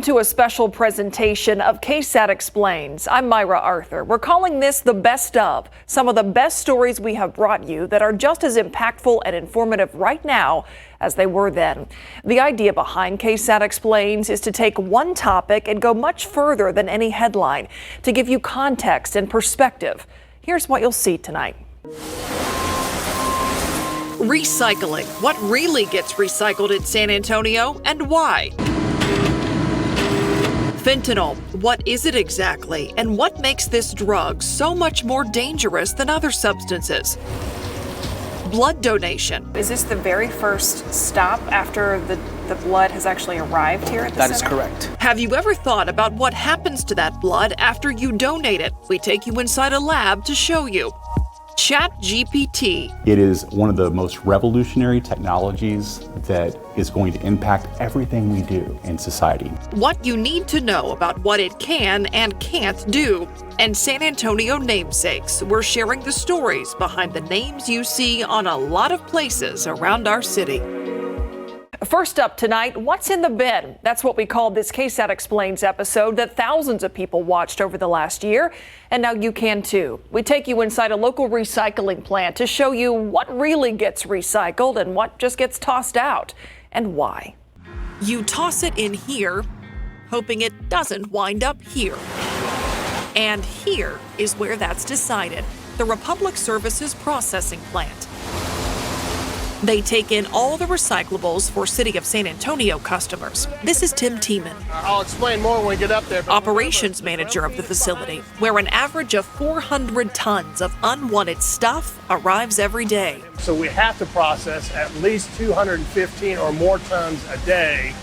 to a special presentation of KSAT Explains. I'm Myra Arthur. We're calling this the best of, some of the best stories we have brought you that are just as impactful and informative right now as they were then. The idea behind KSAT Explains is to take one topic and go much further than any headline, to give you context and perspective. Here's what you'll see tonight. Recycling. What really gets recycled in San Antonio and why? Fentanyl. What is it exactly, and what makes this drug so much more dangerous than other substances? Blood donation. Is this the very first stop after the blood has actually arrived here at the center? That is correct. Have you ever thought about what happens to that blood after you donate it? We take you inside a lab to show you. ChatGPT. It is one of the most revolutionary technologies that is going to impact everything we do in society. What you need to know about what it can and can't do. And San Antonio namesakes. We're sharing the stories behind the names you see on a lot of places around our city. First up tonight, what's in the bin? That's what we called this KSAT Explains episode that thousands of people watched over the last year, and now you can too. We take you inside a local recycling plant to show you what really gets recycled and what just gets tossed out, and why. You toss it in here, hoping it doesn't wind up here. And here is where that's decided, the Republic Services processing plant. They take in all the recyclables for City of San Antonio customers. This is Tim Tiemann. I'll explain more when we get up there. Operations manager of the facility, where an average of 400 tons of unwanted stuff arrives every day. So we have to process at least 215 or more tons a day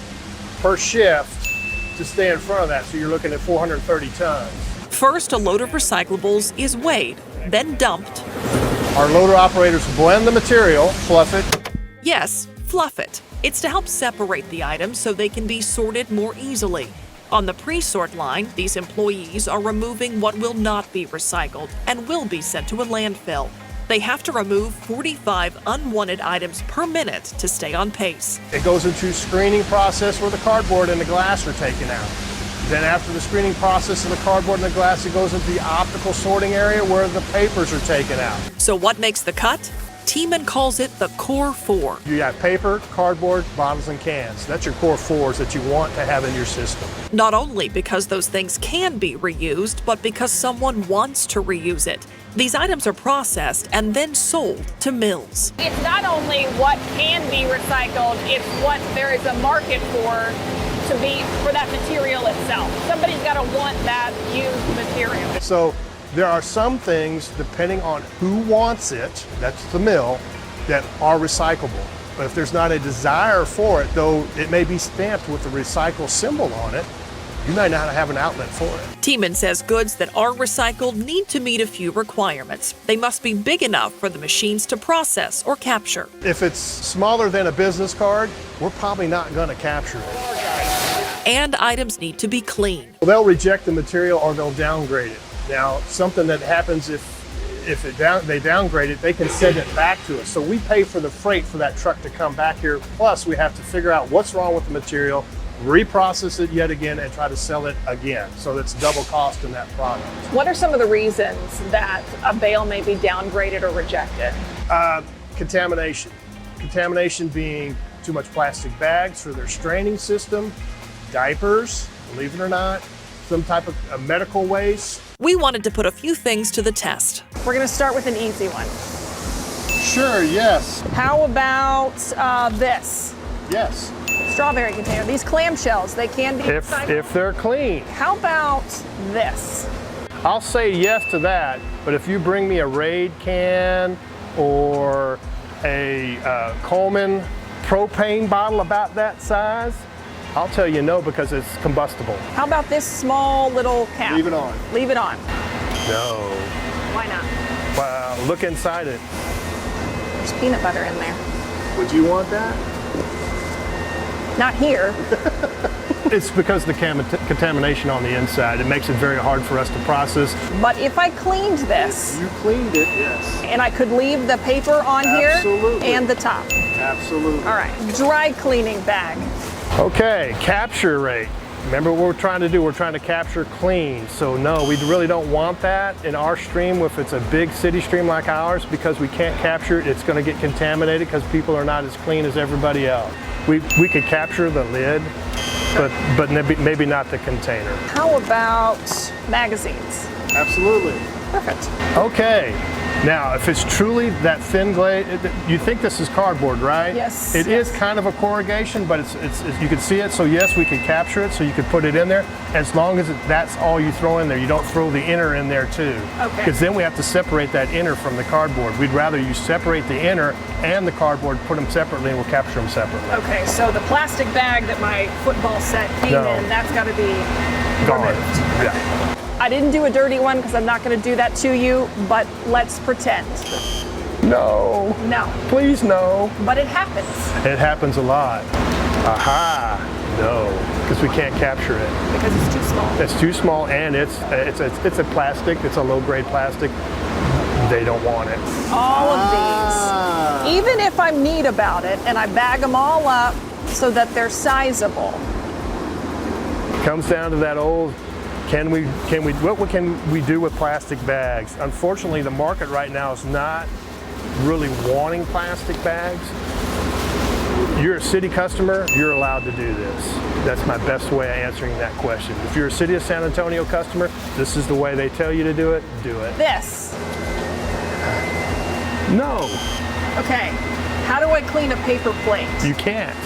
per shift to stay in front of that. So you're looking at 430 tons. First, a load of recyclables is weighed, then dumped. Our loader operators blend the material, fluff it. Yes, fluff it. It's to help separate the items so they can be sorted more easily. On the pre-sort line, these employees are removing what will not be recycled and will be sent to a landfill. They have to remove 45 unwanted items per minute to stay on pace. It goes into a screening process where the cardboard and the glass are taken out. Then after the screening process of the cardboard and the glass, it goes into the optical sorting area where the papers are taken out. So what makes the cut? Tiemann calls it the core four. You got paper, cardboard, bottles, and cans. That's your core fours that you want to have in your system. Not only because those things can be reused, but because someone wants to reuse it. These items are processed and then sold to mills. It's not only what can be recycled, it's what there is a market for that material itself. Somebody's got to want that used material. So there are some things, depending on who wants it, that's the mill, that are recyclable. But if there's not a desire for it, though it may be stamped with the recycle symbol on it, you might not have an outlet for it. Tiemann says goods that are recycled need to meet a few requirements. They must be big enough for the machines to process or capture. If it's smaller than a business card, we're probably not going to capture it. And items need to be clean. Well, they'll reject the material or they'll downgrade it. Now, something that happens if they downgrade it, they can send it back to us. So we pay for the freight for that truck to come back here. Plus, we have to figure out what's wrong with the material, reprocess it yet again, and try to sell it again. So that's double cost in that product. What are some of the reasons that a bale may be downgraded or rejected? Contamination. Contamination being too much plastic bags for their straining system, diapers, believe it or not, some type of medical waste. We wanted to put a few things to the test. We're going to start with an easy one. Sure, yes. How about this? Yes. Strawberry container. These clamshells, they can be recycled. If they're clean. How about this? I'll say yes to that, but if you bring me a Raid can or a Coleman propane bottle about that size, I'll tell you no, because it's combustible. How about this small little cap? Leave it on. Leave it on. No. Why not? Well, look inside it. There's peanut butter in there. Would you want that? Not here. It's because the contamination on the inside. It makes it very hard for us to process. But if I cleaned this. You cleaned it, yes. And I could leave the paper on Absolutely. here and the top. Absolutely. All right, dry cleaning bag. Okay, capture rate. Remember what we're trying to do? We're trying to capture clean. So no, we really don't want that in our stream. If it's a big city stream like ours, because we can't capture it, it's going to get contaminated because people are not as clean as everybody else. We could capture the lid, but maybe not the container. How about magazines? Absolutely. Perfect. Okay. Now, if it's truly that thin glaze, you think this is cardboard, right? Yes. It is kind of a corrugation, but it's you can see it. So yes, we could capture it. So you could put it in there, as long as that's all you throw in there. You don't throw the inner in there too. Okay. Because then we have to separate that inner from the cardboard. We'd rather you separate the inner and the cardboard, put them separately, and we'll capture them separately. Okay, so the plastic bag that my football set came in, that's got to be Gone. removed. Yeah. I didn't do a dirty one because I'm not going to do that to you, but let's pretend. No. No. Please no. But it happens. It happens a lot. Aha. No, because we can't capture it. Because it's too small. It's too small, and it's a plastic. It's a low-grade plastic. They don't want it. All of these. Even if I'm neat about it and I bag them all up so that they're sizable. Comes down to that old, what can we do with plastic bags? Unfortunately, the market right now is not really wanting plastic bags. You're a city customer, you're allowed to do this. That's my best way of answering that question. If you're a City of San Antonio customer, this is the way they tell you to do it, do it. This. No. Okay. How do I clean a paper plate? You can't.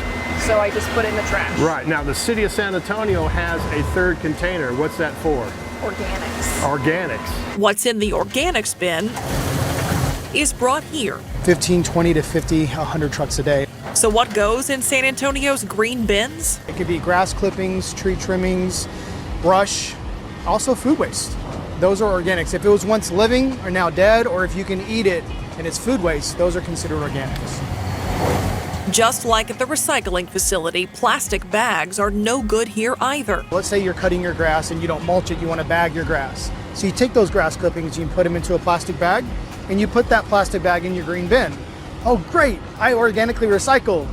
So I just put it in the trash. Right. Now, the City of San Antonio has a third container. What's that for? Organics. Organics. What's in the organics bin is brought here. 15, 20 to 50, 100 trucks a day. So what goes in San Antonio's green bins? It could be grass clippings, tree trimmings, brush, also food waste. Those are organics. If it was once living or now dead, or if you can eat it and it's food waste, those are considered organics. Just like at the recycling facility, plastic bags are no good here either. Let's say you're cutting your grass and you don't mulch it, you want to bag your grass. So you take those grass clippings, you put them into a plastic bag, and you put that plastic bag in your green bin. Oh great, I organically recycled.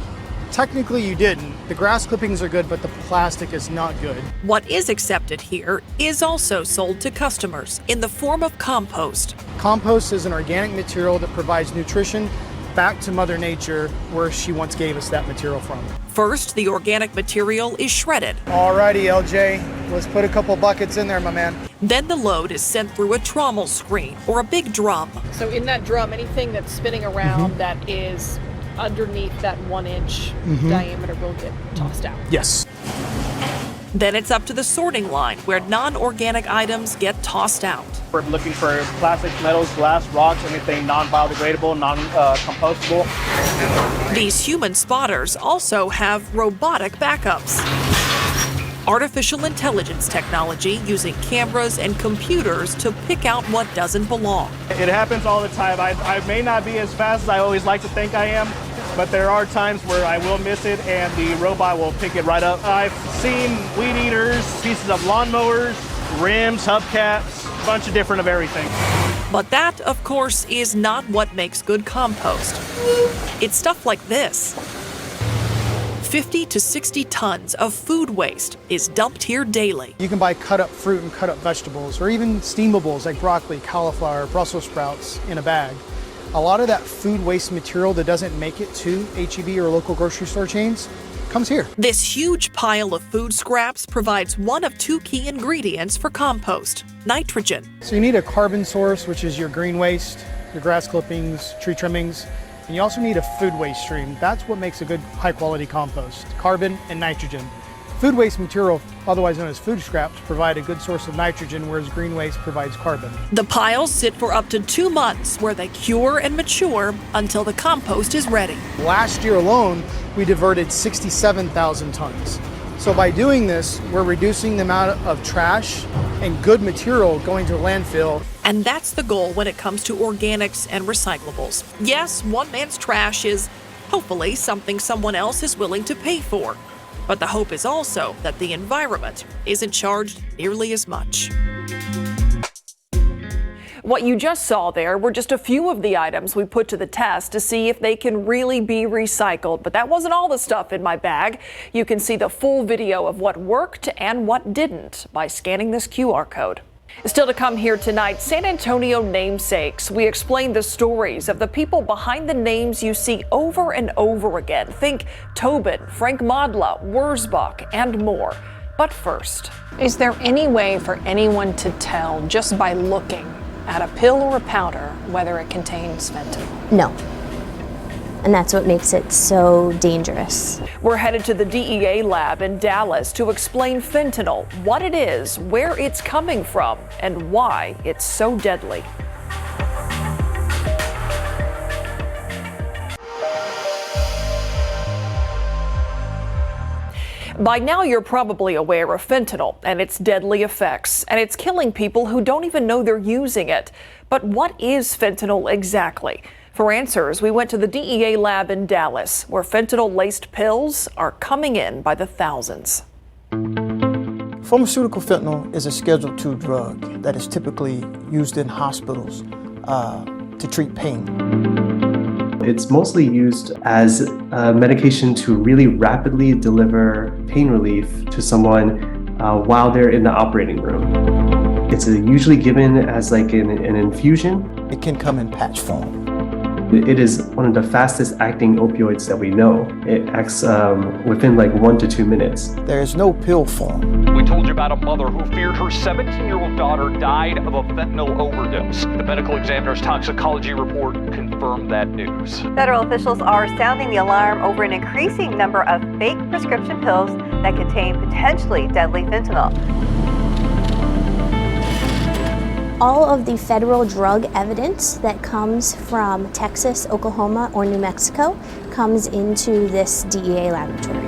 Technically you didn't. The grass clippings are good, but the plastic is not good. What is accepted here is also sold to customers in the form of compost. Compost is an organic material that provides nutrition back to Mother Nature, where she once gave us that material from. First, the organic material is shredded. Alrighty, LJ, let's put a couple buckets in there, my man. Then the load is sent through a trommel screen or a big drum. So in that drum, anything that's spinning around that is underneath that 1-inch diameter will get tossed out. Yes. Then it's up to the sorting line where non-organic items get tossed out. We're looking for plastics, metals, glass, rocks, anything non-biodegradable, non-compostable. These human spotters also have robotic backups. Artificial intelligence technology using cameras and computers to pick out what doesn't belong. It happens all the time. I may not be as fast as I always like to think I am, but there are times where I will miss it and the robot will pick it right up. I've seen weed eaters, pieces of lawnmowers, rims, hubcaps, a bunch of different of everything. But that, of course, is not what makes good compost. It's stuff like this. 50 to 60 tons of food waste is dumped here daily. You can buy cut up fruit and cut up vegetables, or even steamables like broccoli, cauliflower, Brussels sprouts in a bag. A lot of that food waste material that doesn't make it to H-E-B or local grocery store chains comes here. This huge pile of food scraps provides one of two key ingredients for compost: nitrogen. So you need a carbon source, which is your green waste, your grass clippings, tree trimmings, and you also need a food waste stream. That's what makes a good high quality compost: carbon and nitrogen. Food waste material, otherwise known as food scraps, provide a good source of nitrogen, whereas green waste provides carbon. The piles sit for up to 2 months where they cure and mature until the compost is ready. Last year alone, we diverted 67,000 tons. So by doing this, we're reducing the amount of trash and good material going to landfill. And that's the goal when it comes to organics and recyclables. Yes, one man's trash is hopefully something someone else is willing to pay for. But the hope is also that the environment isn't charged nearly as much. What you just saw there were just a few of the items we put to the test to see if they can really be recycled. But that wasn't all the stuff in my bag. You can see the full video of what worked and what didn't by scanning this QR code. Still to come here tonight, San Antonio namesakes. We explain the stories of the people behind the names you see over and over again. Think Tobin, Frank Modla, Wurzbach, and more. But first, is there any way for anyone to tell just by looking at a pill or a powder whether it contains fentanyl? No. And that's what makes it so dangerous. We're headed to the DEA lab in Dallas to explain fentanyl, what it is, where it's coming from, and why it's so deadly. By now, you're probably aware of fentanyl and its deadly effects, and it's killing people who don't even know they're using it. But what is fentanyl exactly? For answers, we went to the DEA lab in Dallas, where fentanyl-laced pills are coming in by the thousands. Pharmaceutical fentanyl is a Schedule II drug that is typically used in hospitals to treat pain. It's mostly used as a medication to really rapidly deliver pain relief to someone while they're in the operating room. It's usually given as like an infusion. It can come in patch form. It is one of the fastest acting opioids that we know. It acts within like 1 to 2 minutes. There is no pill form. We told you about a mother who feared her 17-year-old daughter died of a fentanyl overdose. The medical examiner's toxicology report confirmed that news. Federal officials are sounding the alarm over an increasing number of fake prescription pills that contain potentially deadly fentanyl. All of the federal drug evidence that comes from Texas, Oklahoma, or New Mexico comes into this DEA laboratory.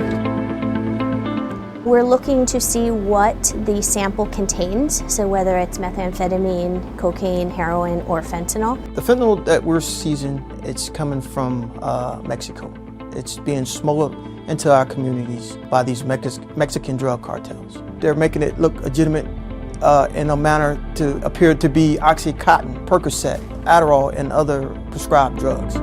We're looking to see what the sample contains, so whether it's methamphetamine, cocaine, heroin, or fentanyl. The fentanyl that we're seizing, it's coming from Mexico. It's being smuggled into our communities by these Mexican drug cartels. They're making it look legitimate in a manner to appear to be Oxycontin, Percocet, Adderall, and other prescribed drugs.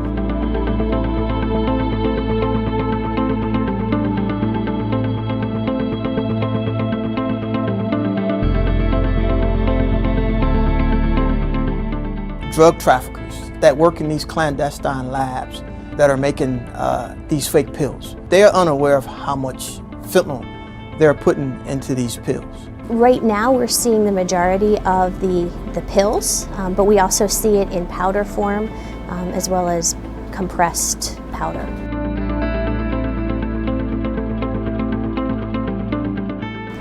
Drug traffickers that work in these clandestine labs that are making these fake pills. They are unaware of how much fentanyl they're putting into these pills. Right now we're seeing the majority of the pills, but we also see it in powder form as well as compressed powder.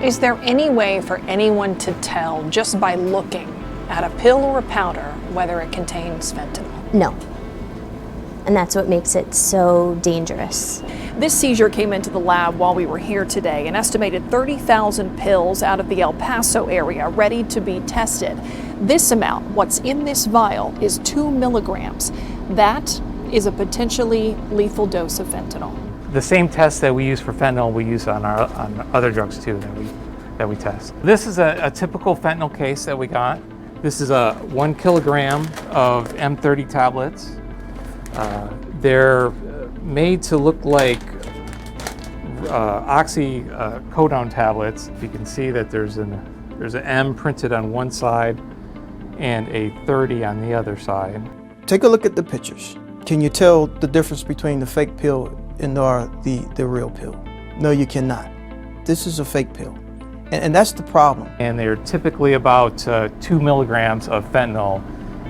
Is there any way for anyone to tell just by looking at a pill or a powder whether it contains fentanyl? No. And that's what makes it so dangerous. This seizure came into the lab while we were here today. An estimated 30,000 pills out of the El Paso area ready to be tested. This amount, what's in this vial, is 2 milligrams. That is a potentially lethal dose of fentanyl. The same test that we use for fentanyl we use on other drugs too that we test. This is a typical fentanyl case that we got. This is a 1 kilogram of M30 tablets. They're made to look like oxycodone tablets. You can see that there's an M printed on one side and a 30 on the other side. Take a look at the pictures. Can you tell the difference between the fake pill and the real pill? No, you cannot. This is a fake pill. And that's the problem. And they're typically about 2 milligrams of fentanyl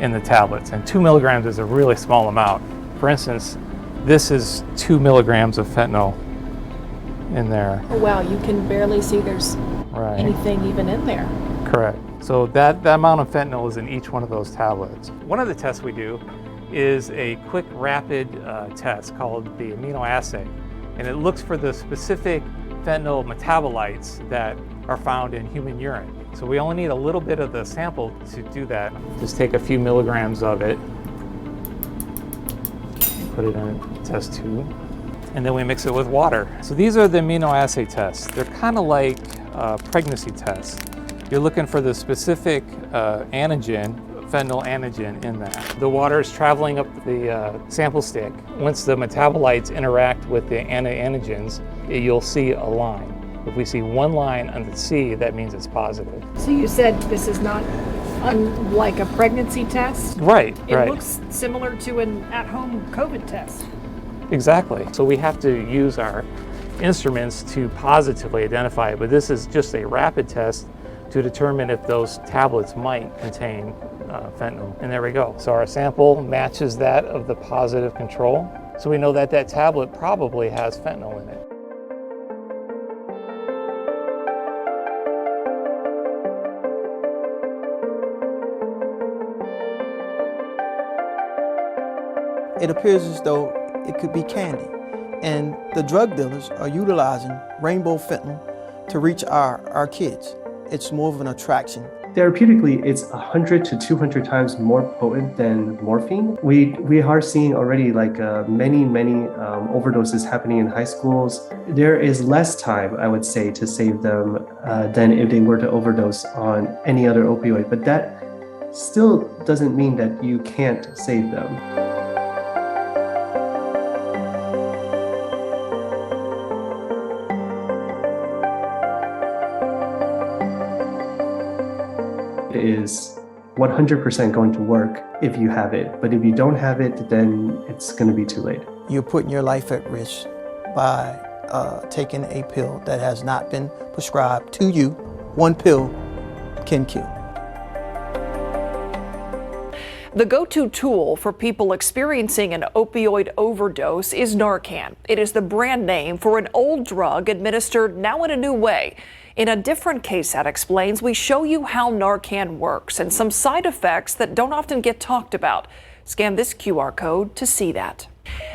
in the tablets. And 2 milligrams is a really small amount. For instance, this is 2 milligrams of fentanyl in there. Oh wow, you can barely see there's anything even in there. Correct. So that amount of fentanyl is in each one of those tablets. One of the tests we do is a quick rapid test called the amino assay. And it looks for the specific fentanyl metabolites that are found in human urine. So we only need a little bit of the sample to do that. Just take a few milligrams of it, put it in test tube, and then we mix it with water. So these are the amino assay tests. They're kind of like pregnancy tests. You're looking for the specific antigen fentanyl antigen in that. The water is traveling up the sample stick. Once the metabolites interact with the antigens, you'll see a line. If we see one line on the C, that means it's positive. So you said this is not unlike a pregnancy test? Right, It right. looks similar to an at-home COVID test. Exactly. So we have to use our instruments to positively identify it, but this is just a rapid test to determine if those tablets might contain fentanyl. And there we go. So our sample matches that of the positive control. So we know that that tablet probably has fentanyl in it. It appears as though it could be candy. And the drug dealers are utilizing rainbow fentanyl to reach our kids. It's more of an attraction. Therapeutically, it's 100 to 200 times more potent than morphine. We are seeing already like many overdoses happening in high schools. There is less time, I would say, to save them than if they were to overdose on any other opioid. But that still doesn't mean that you can't save them. Is 100% going to work if you have it. But if you don't have it, then it's going to be too late. You're putting your life at risk by taking a pill that has not been prescribed to you. One pill can kill. The go-to tool for people experiencing an opioid overdose is Narcan. It is the brand name for an old drug administered now in a new way. In a different KSAT Explains, we show you how Narcan works and some side effects that don't often get talked about. Scan this QR code to see that.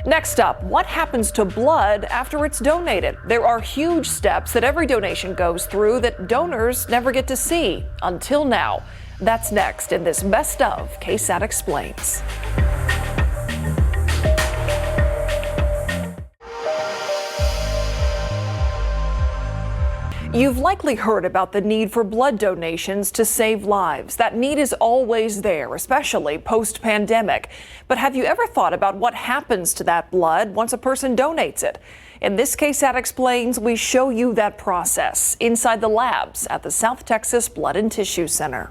Next up, what happens to blood after it's donated? There are huge steps that every donation goes through that donors never get to see until now. That's next in this Best of KSAT Explains. You've likely heard about the need for blood donations to save lives. That need is always there, especially post-pandemic. But have you ever thought about what happens to that blood once a person donates it? In this KSAT Explains, we show you that process inside the labs at the South Texas Blood and Tissue Center.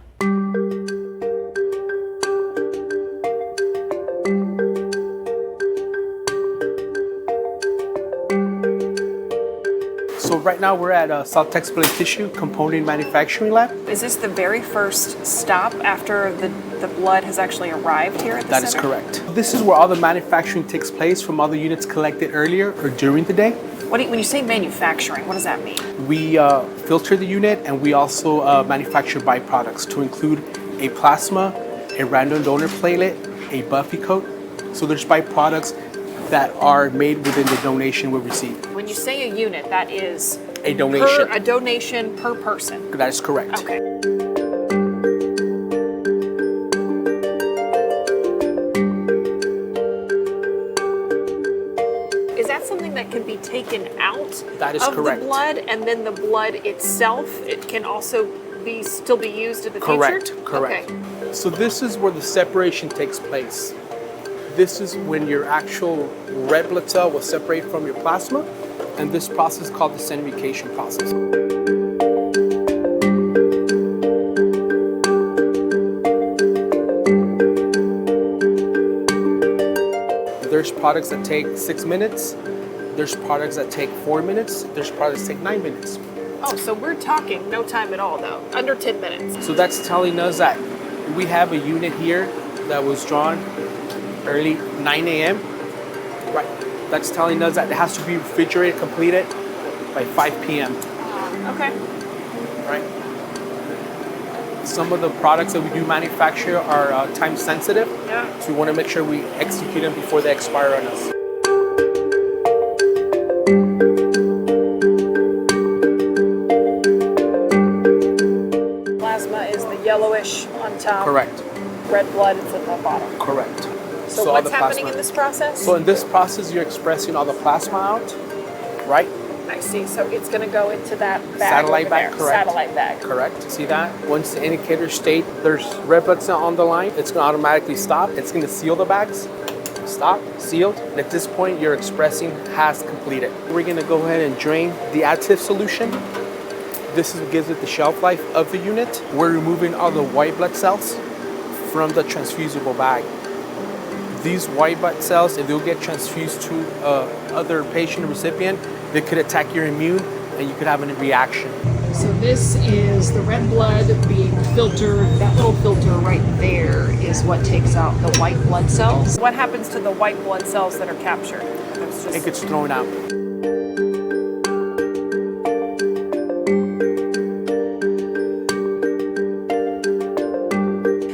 So right now we're at South Texas Blood and Tissue Component Manufacturing Lab. Is this the very first stop after the blood has actually arrived here at the center? That is correct. This is where all the manufacturing takes place from all the units collected earlier or during the day. When you say manufacturing, what does that mean? We filter the unit and we also manufacture byproducts to include a plasma, a random donor platelet, a Buffy coat. So there's byproducts that are made within the donation we receive. When you say a unit, that is a donation. A donation per person. That is correct. Okay. Is that something that can be taken out that is of correct. the blood, and then the blood itself, it can also still be used in the correct. future? Correct. Okay. So this is where the separation takes place. This is when your actual red blood cell will separate from your plasma, and this process is called the centrifugation process. There's products that take 6 minutes, there's products that take 4 minutes, there's products that take 9 minutes. Oh, so we're talking no time at all though, under 10 minutes. So that's telling us that we have a unit here that was drawn early 9 a.m. Right. That's telling us that it has to be refrigerated, completed by 5 p.m. Okay. Right. Some of the products that we do manufacture are time sensitive. Yeah. So we want to make sure we execute them before they expire on us. Plasma is the yellowish on top. Correct. Red blood is at the bottom. Correct. So what's happening in this process? So in this process, you're expressing all the plasma out, right? I see. So it's going to go into that bag Satellite over bag, there. correct. Satellite bag. Correct. See that? Once the indicator state there's red blood cell on the line, it's going to automatically stop. It's going to seal the bags. Stop, sealed. And at this point, your expressing has completed. We're going to go ahead and drain the additive solution. This is what gives it the shelf life of the unit. We're removing all the white blood cells from the transfusible bag. These white blood cells, if they'll get transfused to other patient or recipient, they could attack your immune and you could have a reaction. So this is the red blood being filtered. That little filter right there is what takes out the white blood cells. What happens to the white blood cells that are captured? It gets thrown out.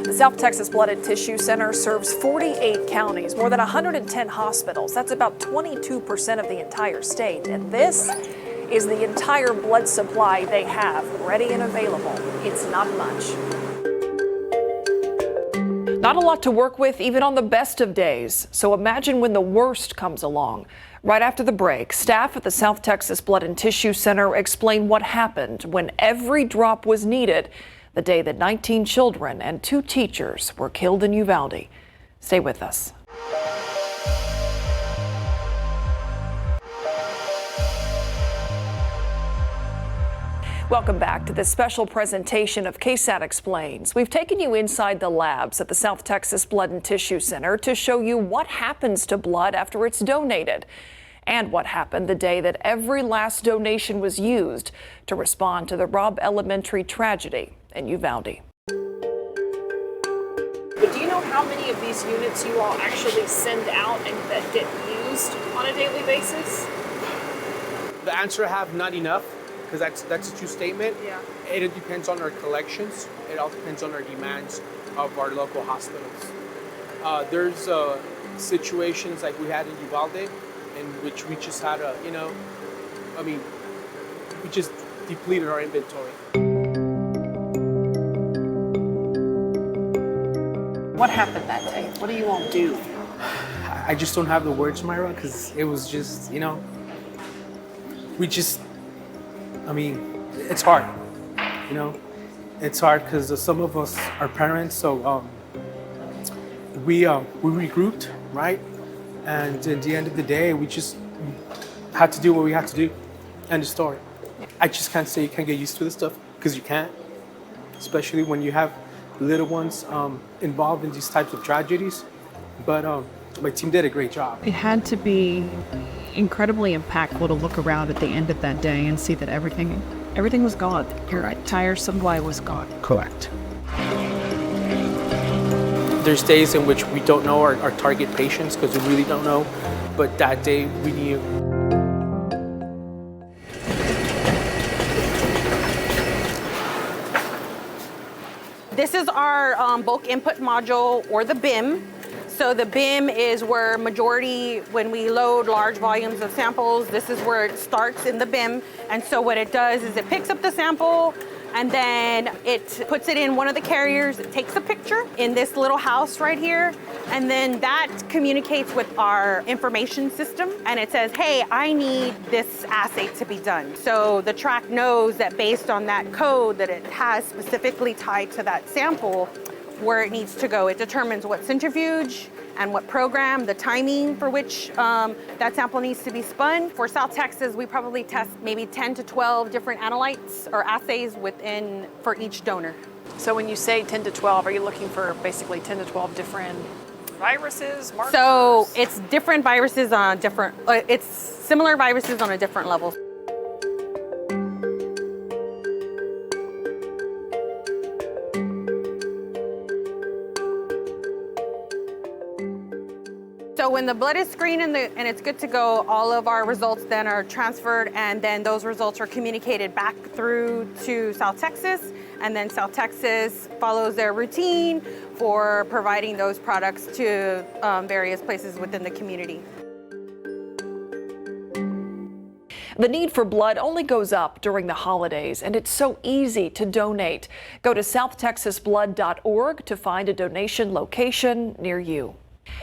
The South Texas Blood and Tissue Center serves 48 counties, more than 110 hospitals. That's about 22% of the entire state. And this is the entire blood supply they have, ready and available. It's not much. Not a lot to work with, even on the best of days. So imagine when the worst comes along. Right after the break, staff at the South Texas Blood and Tissue Center explain what happened when every drop was needed the day that 19 children and 2 teachers were killed in Uvalde. Stay with us. Welcome back to this special presentation of KSAT Explains. We've taken you inside the labs at the South Texas Blood and Tissue Center to show you what happens to blood after it's donated and what happened the day that every last donation was used to respond to the Robb Elementary tragedy in Uvalde. But do you know how many of these units you all actually send out and that get used on a daily basis? The answer I have, not enough, because that's a true statement. Yeah. It depends on our collections. It all depends on our demands of our local hospitals. There's situations like we had in Uvalde, in which we just had we just depleted our inventory. What happened that day? What do you all do? I just don't have the words, Myra, because it was just, it's hard, It's hard because some of us are parents, so we regrouped, right? And at the end of the day, we just had to do what we had to do. End of story. I just can't say you can't get used to this stuff, because you can't, especially when you have little ones involved in these types of tragedies. But my team did a great job. It had to be incredibly impactful to look around at the end of that day and see that everything was gone. Your entire supply was gone. Correct. There's days in which we don't know our target patients because we really don't know, but that day we knew. This is our bulk input module, or the BIM. So the BIM is where when we load large volumes of samples, this is where it starts in the BIM. And so what it does is it picks up the sample and then it puts it in one of the carriers. It takes a picture in this little house right here. And then that communicates with our information system. And it says, hey, I need this assay to be done. So the track knows that based on that code that it has specifically tied to that sample, where it needs to go. It determines what centrifuge and what program, the timing for which that sample needs to be spun. For South Texas, we probably test maybe 10 to 12 different analytes or assays for each donor. So when you say 10 to 12, are you looking for basically 10 to 12 different viruses, markers? So it's different viruses on it's similar viruses on a different level. So when the blood is screened and it's good to go, all of our results then are transferred, and then those results are communicated back through to South Texas, and then South Texas follows their routine for providing those products to various places within the community. The need for blood only goes up during the holidays, and it's so easy to donate. Go to southtexasblood.org to find a donation location near you.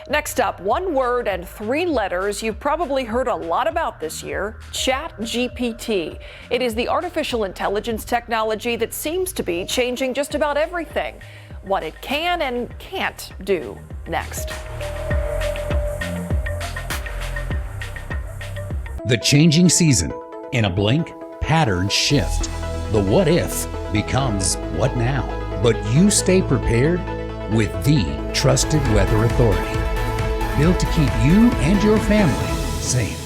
Next up, one word and 3 letters you've probably heard a lot about this year, ChatGPT. It is the artificial intelligence technology that seems to be changing just about everything. What it can and can't do next. The changing season. In a blink, patterns shift. The what if becomes what now. But you stay prepared with the trusted weather authority, built to keep you and your family safe.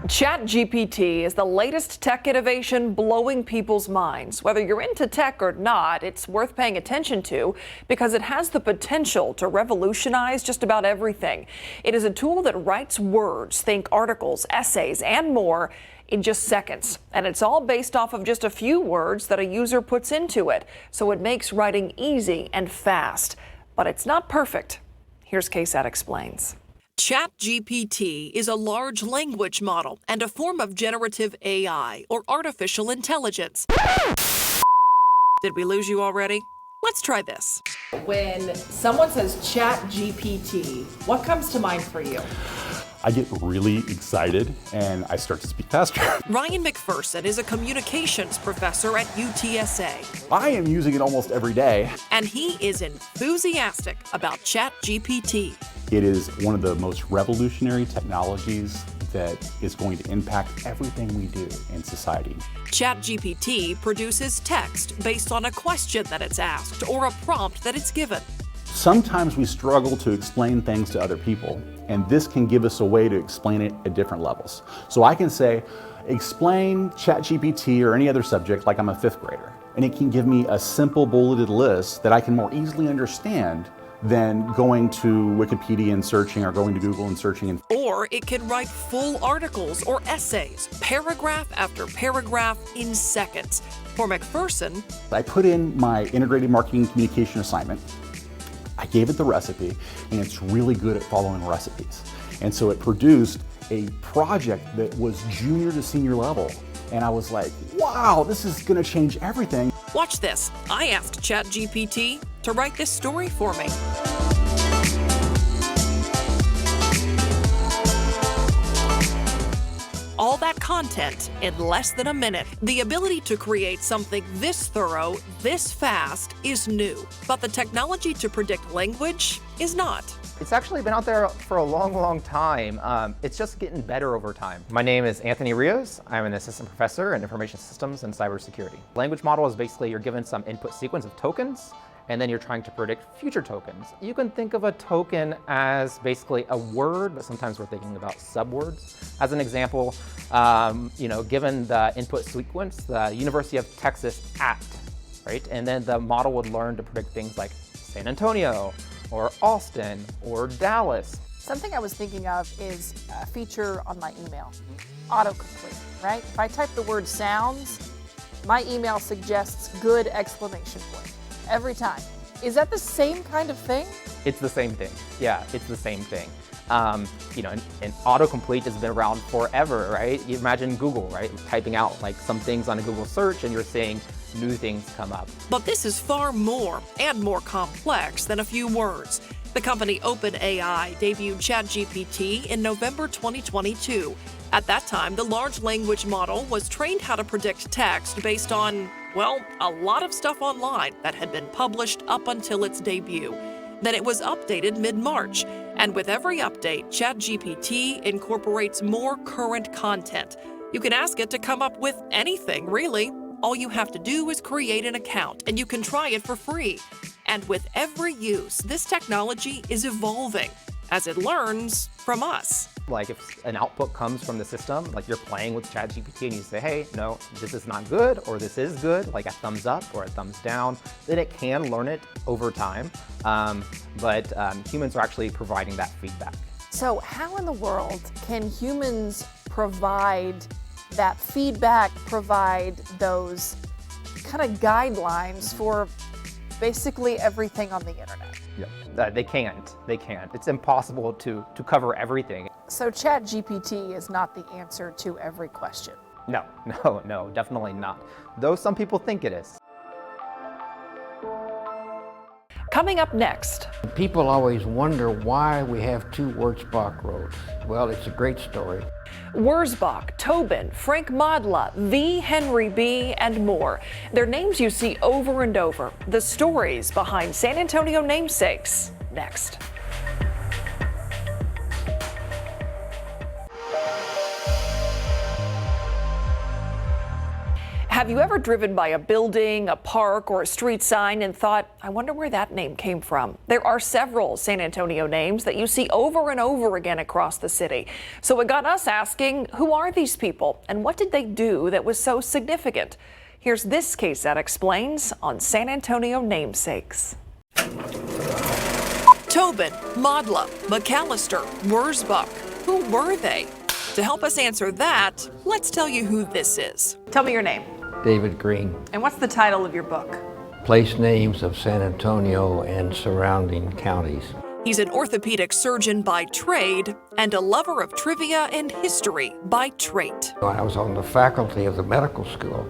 ChatGPT is the latest tech innovation blowing people's minds. Whether you're into tech or not, it's worth paying attention to because it has the potential to revolutionize just about everything. It is a tool that writes words, think articles, essays, and more in just seconds. And it's all based off of just a few words that a user puts into it. So it makes writing easy and fast. But it's not perfect. Here's KSAT Explains. ChatGPT is a large language model and a form of generative AI, or artificial intelligence. Did we lose you already? Let's try this. When someone says ChatGPT, what comes to mind for you? I get really excited and I start to speak faster. Ryan McPherson is a communications professor at UTSA. I am using it almost every day. And he is enthusiastic about ChatGPT. It is one of the most revolutionary technologies that is going to impact everything we do in society. ChatGPT produces text based on a question that it's asked or a prompt that it's given. Sometimes we struggle to explain things to other people, and this can give us a way to explain it at different levels. So I can say, explain ChatGPT or any other subject like I'm a 5th grader, and it can give me a simple bulleted list that I can more easily understand than going to Wikipedia and searching or going to Google and searching. Or it can write full articles or essays, paragraph after paragraph in seconds. For McPherson, I put in my integrated marketing communication assignment. I gave it the recipe, and it's really good at following recipes. And so it produced a project that was junior to senior level. And I was like, wow, this is gonna change everything. Watch this. I asked ChatGPT to write this story for me. All that content in less than a minute. The ability to create something this thorough, this fast is new, but the technology to predict language is not. It's actually been out there for a long time. It's just getting better over time. My name is Anthony Rios. I'm an assistant professor in information systems and cybersecurity. Language model is basically you're given some input sequence of tokens, and then you're trying to predict future tokens. You can think of a token as basically a word, but sometimes we're thinking about subwords. As an example, given the input sequence, the University of Texas at, right? And then the model would learn to predict things like San Antonio, or Austin, or Dallas. Something I was thinking of is a feature on my email, autocomplete, right? If I type the word sounds, my email suggests good exclamation point every time. Is that the same kind of thing? It's the same thing. Yeah, it's the same thing. And autocomplete has been around forever, right? You imagine Google, right? Typing out like some things on a Google search and you're seeing new things come up. But this is far more and more complex than a few words. The company OpenAI debuted ChatGPT in November 2022. At that time, the large language model was trained how to predict text based on, well, a lot of stuff online that had been published up until its debut. Then it was updated mid-March. And with every update, ChatGPT incorporates more current content. You can ask it to come up with anything, really. All you have to do is create an account, and you can try it for free. And with every use, this technology is evolving as it learns from us. Like if an output comes from the system, like you're playing with ChatGPT and you say, hey, no, this is not good, or this is good, like a thumbs up or a thumbs down, then it can learn it over time. But humans are actually providing that feedback. So how in the world can humans provide that feedback, provide those kind of guidelines for basically everything on the internet? Yeah, they can't. It's impossible to cover everything. So ChatGPT is not the answer to every question. No, definitely not. Though some people think it is. Coming up next. People always wonder why we have two Wurzbach roads. Well, it's a great story. Wurzbach, Tobin, Frank Modla, V. Henry B., and more. They're names you see over and over. The stories behind San Antonio namesakes. Next. Have you ever driven by a building, a park, or a street sign and thought, I wonder where that name came from? There are several San Antonio names that you see over and over again across the city. So it got us asking, who are these people and what did they do that was so significant? Here's this KSAT Explains on San Antonio namesakes. Tobin, Modla, McAllister, Wurzbach. Who were they? To help us answer that, let's tell you who this is. Tell me your name. David Green. And what's the title of your book? Place names of San Antonio and surrounding counties. He's an orthopedic surgeon by trade and a lover of trivia and history by trait. I was on the faculty of the medical school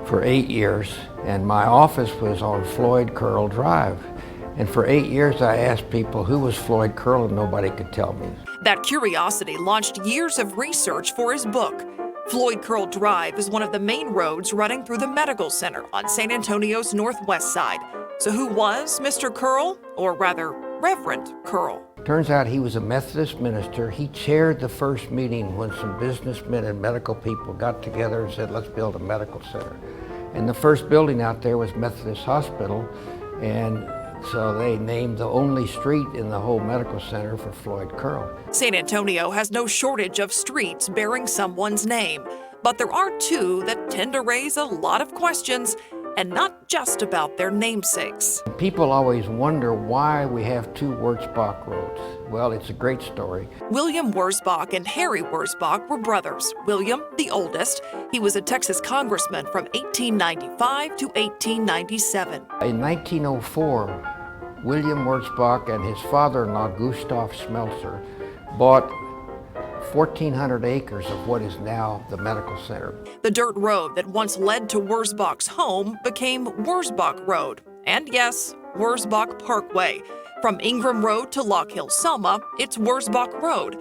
for 8 years, and my office was on Floyd Curl Drive. And for 8 years, I asked people who was Floyd Curl, and nobody could tell me. That curiosity launched years of research for his book. Floyd Curl Drive is one of the main roads running through the medical center on San Antonio's northwest side. So who was Mr. Curl, or rather, Reverend Curl? Turns out he was a Methodist minister. He chaired the first meeting when some businessmen and medical people got together and said, let's build a medical center. And the first building out there was Methodist Hospital, and so they named the only street in the whole medical center for Floyd Curl. San Antonio has no shortage of streets bearing someone's name, but there are two that tend to raise a lot of questions, and not just about their namesakes. People always wonder why we have two Wurzbach roads. Well, it's a great story. William Wurzbach and Harry Wurzbach were brothers. William, the oldest, he was a Texas congressman from 1895 to 1897. In 1904, William Wurzbach and his father-in-law, Gustav Schmelzer, bought 1,400 acres of what is now the medical center. The dirt road that once led to Wurzbach's home became Wurzbach Road. And yes, Wurzbach Parkway. From Ingram Road to Lock Hill Selma, it's Wurzbach Road.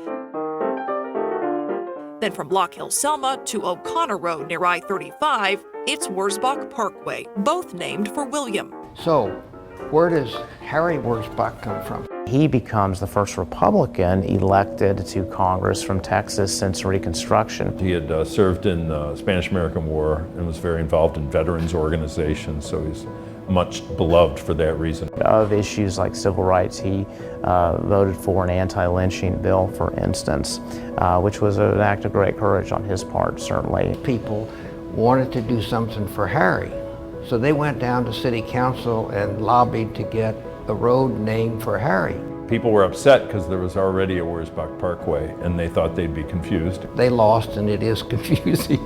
Then from Lock Hill Selma to O'Connor Road near I-35, it's Wurzbach Parkway, both named for William. So, where does Harry Wurzbach come from? He becomes the first Republican elected to Congress from Texas since Reconstruction. He had served in the Spanish-American War and was very involved in veterans organizations, so he's much beloved for that reason. Of issues like civil rights, he voted for an anti-lynching bill, for instance, which was an act of great courage on his part, certainly. People wanted to do something for Harry, so they went down to city council and lobbied to get a road named for Harry. People were upset because there was already a Wurzbach Parkway and they thought they'd be confused. They lost, and it is confusing.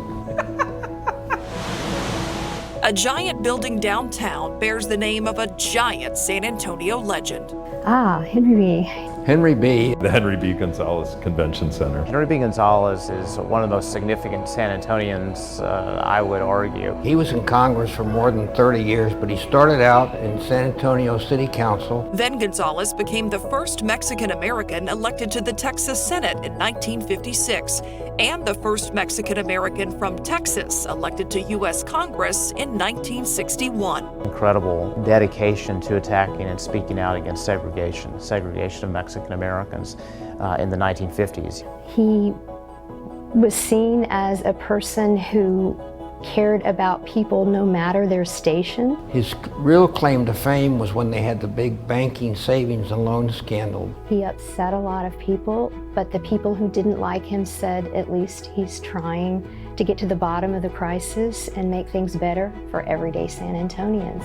A giant building downtown bears the name of a giant San Antonio legend. Henry B. Henry B. The Henry B. Gonzalez Convention Center. Henry B. Gonzalez is one of the most significant San Antonians, I would argue. He was in Congress for more than 30 years, but he started out in San Antonio City Council. Then Gonzalez became the first Mexican-American elected to the Texas Senate in 1956, and the first Mexican-American from Texas elected to U.S. Congress in 1961. Incredible dedication to attacking and speaking out against segregation of Mexican Americans in the 1950s. He was seen as a person who cared about people no matter their station. His real claim to fame was when they had the big banking savings and loan scandal. He upset a lot of people, but the people who didn't like him said at least he's trying to get to the bottom of the crisis and make things better for everyday San Antonians.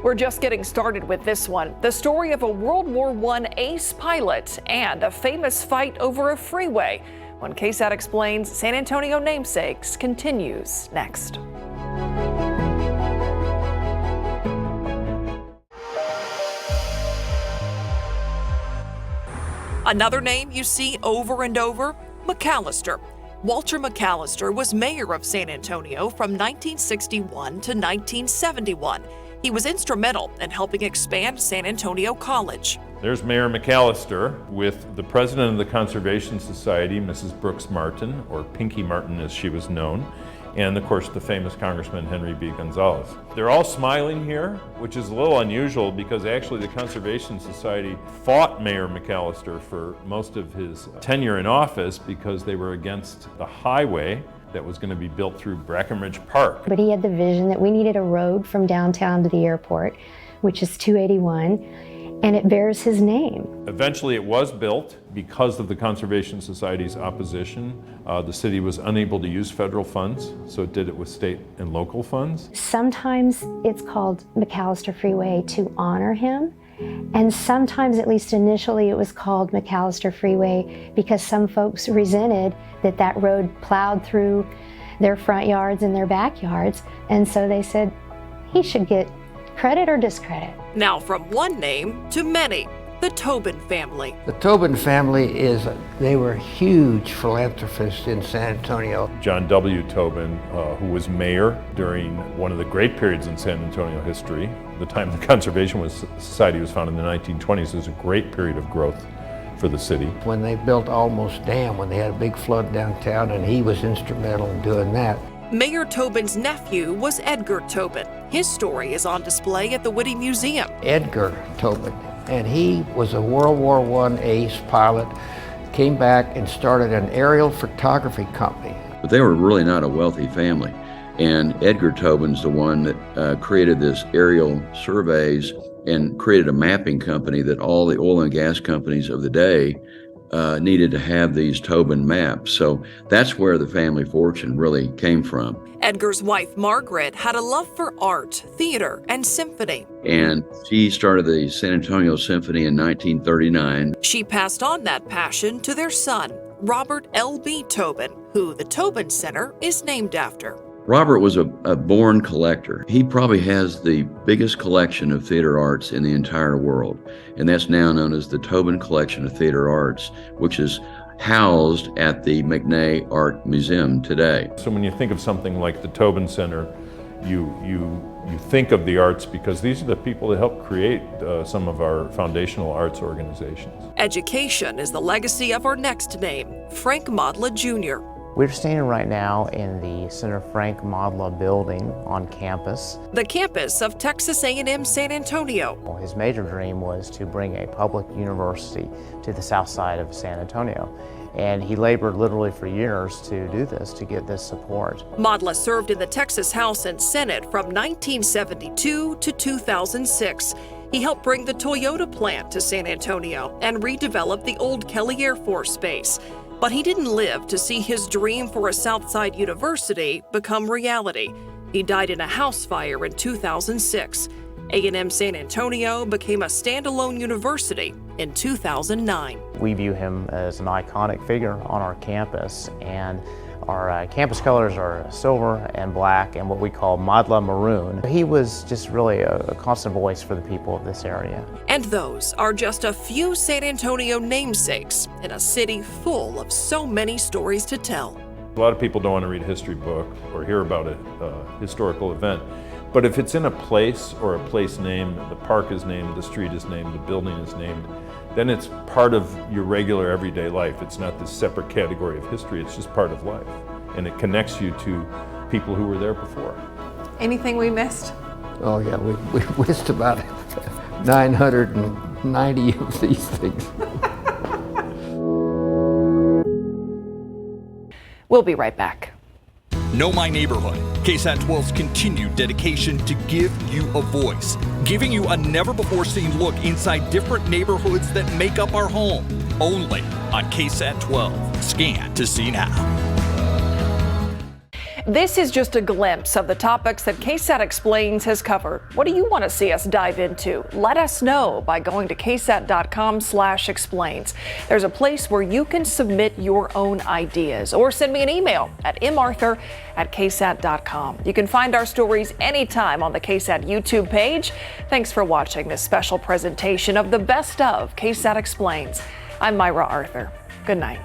We're just getting started with this one. The story of a World War I ace pilot and a famous fight over a freeway. When KSAT Explains, San Antonio namesakes continues next. Another name you see over and over, McAllister. Walter McAllister was mayor of San Antonio from 1961 to 1971. He was instrumental in helping expand San Antonio College. There's Mayor McAllister with the president of the Conservation Society, Mrs. Brooks Martin, or Pinky Martin as she was known, and of course the famous Congressman Henry B. Gonzalez. They're all smiling here, which is a little unusual because actually the Conservation Society fought Mayor McAllister for most of his tenure in office because they were against the highway that was going to be built through Brackenridge Park. But he had the vision that we needed a road from downtown to the airport, which is 281, and it bears his name. Eventually it was built because of the Conservation Society's opposition. The city was unable to use federal funds, so it did it with state and local funds. Sometimes it's called McAllister Freeway to honor him, and sometimes, at least initially, it was called McAllister Freeway because some folks resented that that road plowed through their front yards and their backyards, and so they said he should get credit or discredit. Now from one name to many, the Tobin family. The Tobin family they were huge philanthropists in San Antonio. John W. Tobin, who was mayor during one of the great periods in San Antonio history, the time the Conservation Society was founded in the 1920s, was a great period of growth for the city. When they built Almost Dam, when they had a big flood downtown, and he was instrumental in doing that. Mayor Tobin's nephew was Edgar Tobin. His story is on display at the Whitty Museum. Edgar Tobin, and he was a World War I ace pilot, came back and started an aerial photography company. But they were really not a wealthy family. And Edgar Tobin's the one that created this aerial surveys and created a mapping company that all the oil and gas companies of the day needed to have these Tobin maps. So that's where the family fortune really came from. Edgar's wife, Margaret, had a love for art, theater, and symphony. And she started the San Antonio Symphony in 1939. She passed on that passion to their son, Robert L.B. Tobin, who the Tobin Center is named after. Robert was a born collector. He probably has the biggest collection of theater arts in the entire world, and that's now known as the Tobin Collection of Theater Arts, which is housed at the McNay Art Museum today. So when you think of something like the Tobin Center, you think of the arts because these are the people that help create some of our foundational arts organizations. Education is the legacy of our next name, Frank Modla Jr. We're standing right now in the Senator Frank Modla building on campus. The campus of Texas A&M San Antonio. His major dream was to bring a public university to the south side of San Antonio. And he labored literally for years to do this, to get this support. Modla served in the Texas House and Senate from 1972 to 2006. He helped bring the Toyota plant to San Antonio and redevelop the old Kelly Air Force Base. But he didn't live to see his dream for a Southside University become reality. He died in a house fire in 2006. A&M San Antonio became a standalone university in 2009. We view him as an iconic figure on our campus, and our campus colors are silver and black and what we call Modla Maroon. He was just really a constant voice for the people of this area. And those are just a few San Antonio namesakes in a city full of so many stories to tell. A lot of people don't want to read a history book or hear about a historical event. But if it's in a place or a place name, the park is named, the street is named, the building is named, then it's part of your regular everyday life. It's not this separate category of history, it's just part of life. And it connects you to people who were there before. Anything we missed? Oh yeah, we missed about 990 of these things. We'll be right back. Know My Neighborhood, KSAT 12's continued dedication to give you a voice, giving you a never-before-seen look inside different neighborhoods that make up our home. Only on KSAT 12. Scan to see now. This is just a glimpse of the topics that KSAT Explains has covered. What do you want to see us dive into? Let us know by going to ksat.com/explains. There's a place where you can submit your own ideas or send me an email at marthur@ksat.com. You can find our stories anytime on the KSAT YouTube page. Thanks for watching this special presentation of the best of KSAT Explains. I'm Myra Arthur. Good night.